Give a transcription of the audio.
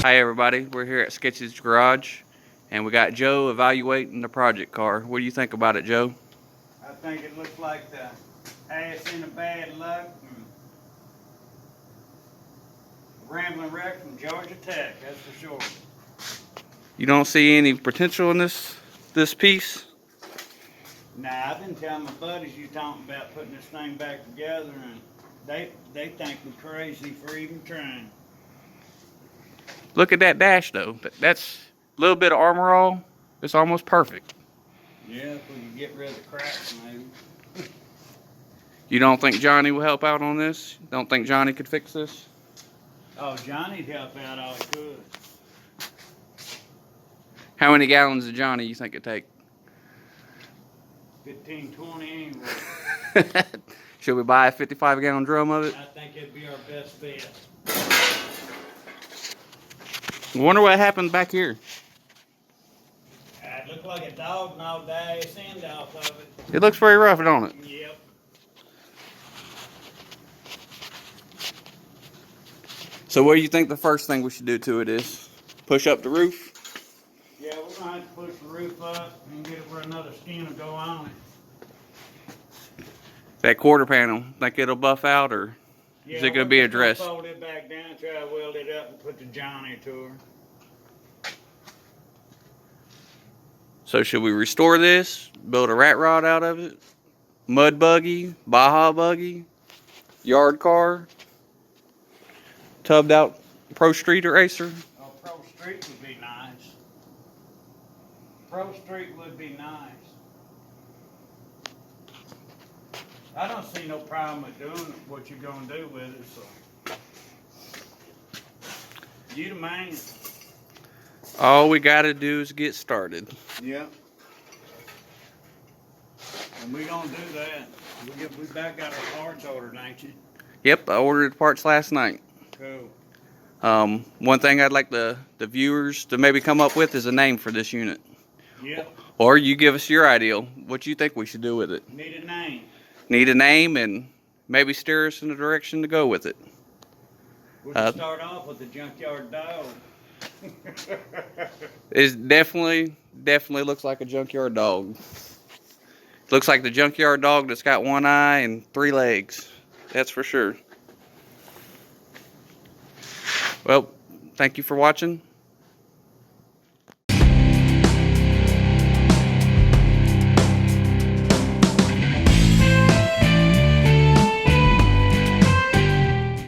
Hi everybody, we're here at Sketchy's garage and we got Joe evaluating the project car. What do you think about it, Joe? I think it looks like the ass in a bad luck and rambling wreck from Georgia Tech, that's for sure. You don't see any potential in this piece? Nah, I've been telling my buddies you talking about putting this thing back together and they think we're crazy for even trying. Look at that dash though. That's a little bit of armor all. It's almost perfect. Yeah, if we can get rid of the cracks maybe. You don't think Johnny will help out on this? Don't think Johnny could fix this? Oh, Johnny'd help out all he could. How many gallons of Johnny you think it'd take? 15, 20 anyway. Should we buy a 55-gallon drum of it? I think it'd be our best bet. I wonder what happened back here. It looked like a dog gnawed the ass end off of it. It looks very rough, don't it? Yep. So what do you think the first thing we should do to it is? Push up the roof? Yeah, we're gonna have to push the roof up and get it where another skin will go on it. That quarter panel, think it'll buff out, or Yeah, is it gonna be addressed? Fold it back down, try to weld it up and put the Johnny to her. So should we restore this? Build a rat rod out of it? Mud buggy? Baja buggy? Yard car? Tubbed out Pro Street Racer? Oh, Pro Street would be nice. Pro Street would be nice. I don't see no problem with doing what you're gonna do with it, so. You the man. All we gotta do is get started. Yep. And we gonna do that. We back got our parts ordered, ain't you? Yep, I ordered parts last night. Cool. One thing I'd like the viewers to maybe come up with is a name for this unit. Yep. Or you give us your idea. What you think we should do with it? Need a name. Need a name and maybe steer us in the direction to go with it. We can start off with the junkyard dog. It definitely looks like a junkyard dog. Looks like the junkyard dog that's got one eye and 3 legs. That's for sure. Well, thank you for watching.